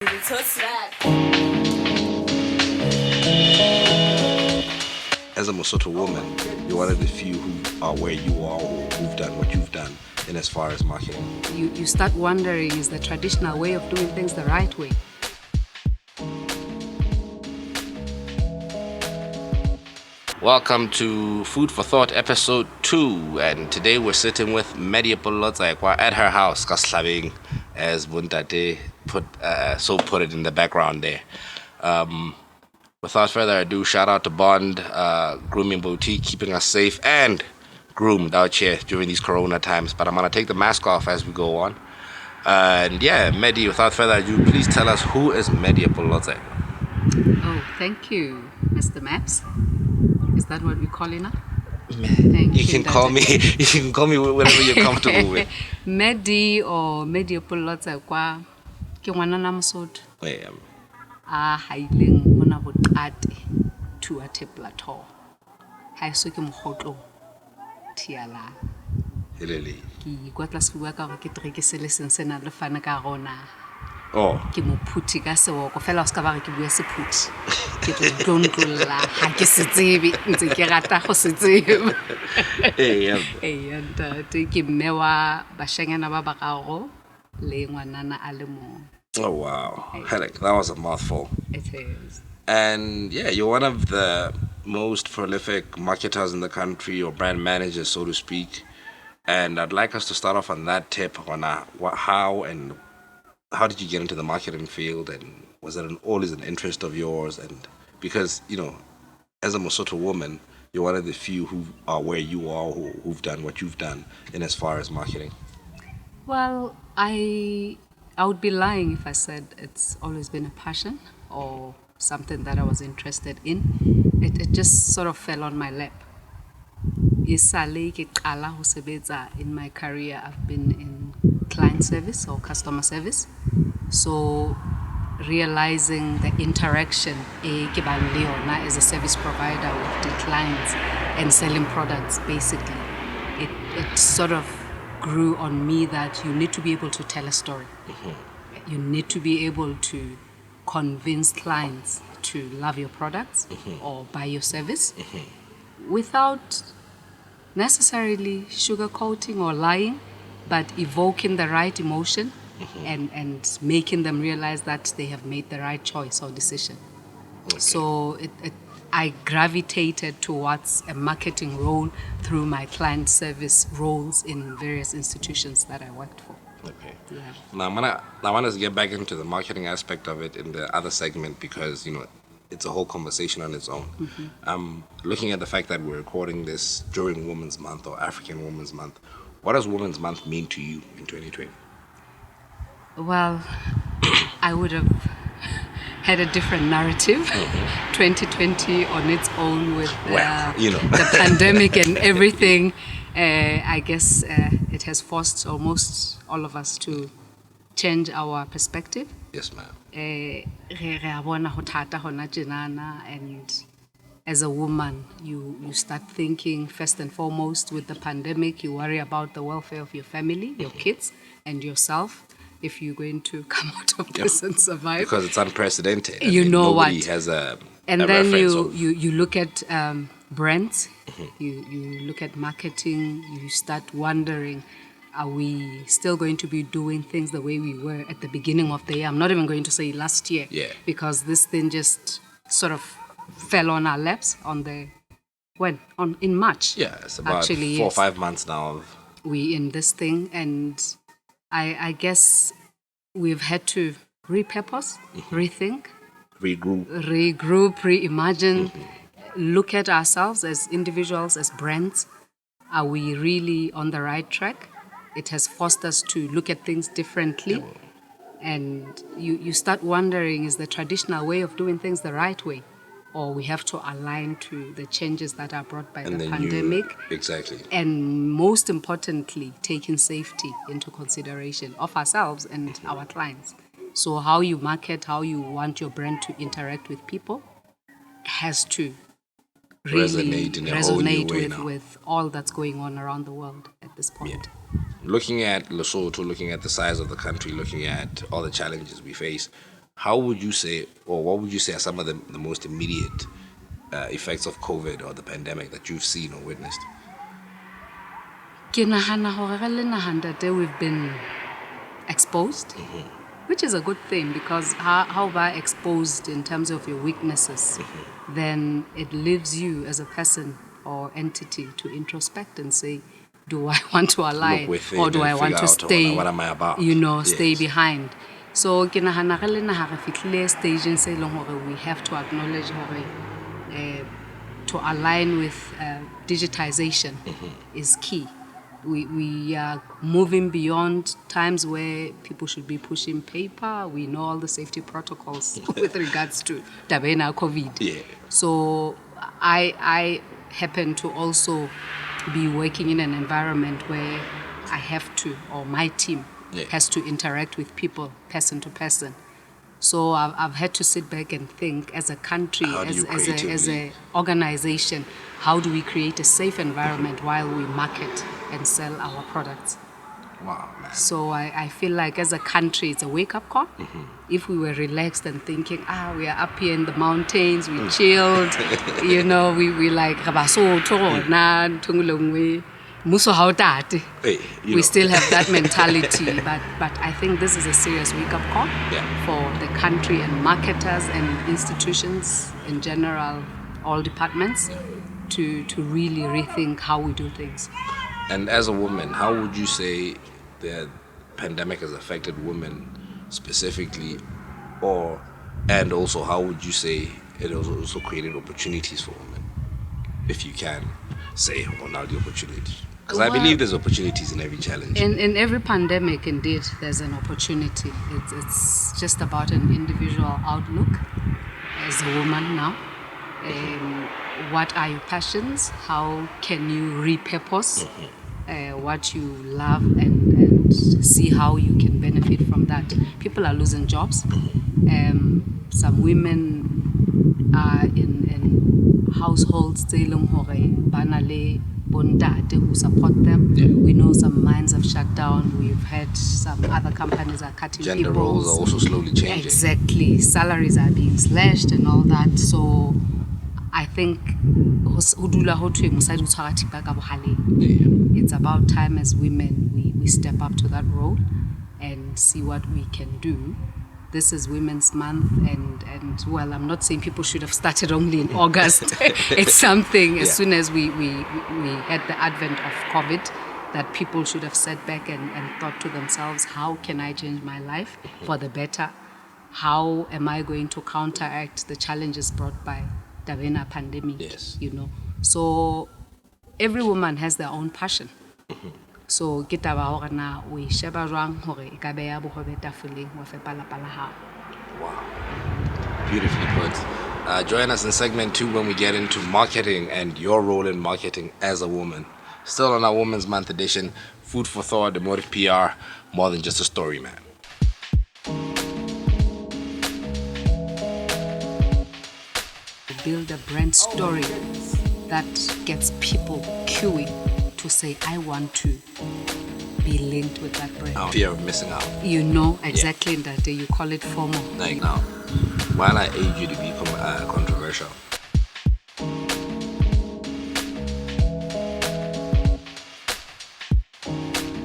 As a Mosotho woman, you're one of the few who are where you are, or who've done what you've done in as far as marketing. You start wondering, is the traditional way of doing things the right way? Welcome to Food for Thought episode 2, and today we're sitting with Ms Liepollo Tsekoa at her house, Kaslabing, as Buntate put it in the background there. Without further ado, shout out to Bond Grooming Boutique, keeping us safe and groomed out here during these corona times. But I'm going to take the mask off as we go on. And yeah, Medi, without further ado, please tell us, who is Ms Liepollo Tsekoa? Oh, thank you, Mr. Maps. Is that what we call it now? Thank you. You can call me whatever you're comfortable with. Medi or Ms Liepollo Tsekoa ke ngwana na Mosotho. Haileng mona boqate to a plateau. Ha so ke mogotlo tiala. Helele. Ke kwa tla se bua ka gore ke treke se le sena le fana ka rona. Oh. Ke mo phuthi ka seo go fela o ska ba re ke bua se phuthi. Ke tlontlolla ha ke se tsebe ntse ke rata go se tsebe. And ke mmewa bashanyana ba bagago le ngwanana a le mo. Oh wow, that was a mouthful. It is. And yeah, you're one of the most prolific marketers in the country, or brand managers, so to speak. And I'd like us to start off on that tip on how did you get into the marketing field, and was it always an interest of yours? And because, you know, as a Mosotho woman, you're one of the few who are where you are, who've done what you've done in as far as marketing. Well, I would be lying if I said it's always been a passion or something that I was interested in. It just sort of fell on my lap. In my career, I've been in client service or customer service. So realizing the interaction as a service provider with the clients and selling products, basically, it sort of grew on me that you need to be able to tell a story. You need to be able to convince clients to love your products or buy your service without necessarily sugarcoating or lying, but evoking the right emotion and making them realize that they have made the right choice or decision. Okay. So I gravitated towards a marketing role through my client service roles in various institutions that I worked for. Okay. Yeah. Now I want us to get back into the marketing aspect of it in the other segment, because, you know, it's a whole conversation on its own. Looking at the fact that we're recording this during Women's Month or African Women's Month, what does Women's Month mean to you in 2020? Well, I would have had a different narrative. 2020 on its own with the pandemic and everything. I guess it has forced almost all of us to change our perspective. Yes, ma'am. And as a woman, you start thinking first and foremost with the pandemic, you worry about the welfare of your family, your kids, and yourself, if you're going to come out of this and survive. Because it's unprecedented. Nobody has and then you look at brands, you look at marketing, you start wondering, are we still going to be doing things the way we were at the beginning of the year? I'm not even going to say last year, because this thing just sort of fell on our laps in March. Yeah, it's about 4 or 5 months now. We in this thing, and I guess we've had to repurpose, rethink, regroup, reimagine, look at ourselves as individuals, as brands. Are we really on the right track? It has forced us to look at things differently. And you start wondering, is the traditional way of doing things the right way? Or we have to align to the changes that are brought by the pandemic. Exactly. And most importantly, taking safety into consideration of ourselves and our clients. So how you market, how you want your brand to interact with people has to really resonate with all that's going on around the world at this point. Looking at Lesotho, looking at the size of the country, looking at all the challenges we face, how would you say, or what would you say are some of the most immediate effects of COVID or the pandemic that you've seen or witnessed? Ke nahana hore re le naha ntate, we've been exposed, which is a good thing, because how are exposed in terms of your weaknesses, then it leaves you as a person or entity to introspect and say, do I want to align, within or do and I want figure to out, stay, what am I about? stay Yes. behind. So ke nahana re le naha re fihlile stageng se leng hore we have to acknowledge hore to align with digitization is key. We are moving beyond times where people should be pushing paper. We know all the safety protocols with regards to tabena COVID. Yeah. So I happen to also be working in an environment where I have to, or my team has to interact with people person to person. So I've had to sit back and think, as a country, as a organization, how do we create a safe environment while we market and sell our products? Wow, man. So I feel like as a country, it's a wake-up call. If we were relaxed and thinking, we are up here in the mountains, we chilled, we like, we still have that mentality, but I think this is a serious wake-up call for the country and marketers and institutions in general, all departments, to really rethink how we do things. And as a woman, how would you say the pandemic has affected women specifically, and also how would you say it has also created opportunities for women, if you can say on all the opportunities? Because I believe there's opportunities in every challenge. In every pandemic, indeed, there's an opportunity. It's just about an individual outlook as a woman now. What are your passions? How can you repurpose what you love and see how you can benefit from that? People are losing jobs. Some women are in households who support them. We know some mines have shut down. We've had some other companies are cutting Gender people. roles are also slowly changing. Exactly. Salaries are being slashed and all that. So I think it's about time as women we step up to that role and see what we can do. This is Women's Month, and well, I'm not saying people should have started only in August. It's something as soon as we had the advent of COVID, that people should have sat back and thought to themselves, how can I change my life for the better? How am I going to counteract the challenges brought by the pandemic? Yes. So every woman has their own passion. So ke taba hore na we sheba jwang hore e ka beya bohobe tafoleng wa fepa lapa la hao. Wow. Beautifully put. Join us in segment 2 when we get into marketing and your role in marketing as a woman. Still on our Women's Month edition, food for thought, emotive PR, more than just a story, man. Build a brand story that gets people queuing to say, I want to be linked with that brand. Fear of missing out. Exactly that day. You call it FOMO. Like now, while I aid you to become controversial,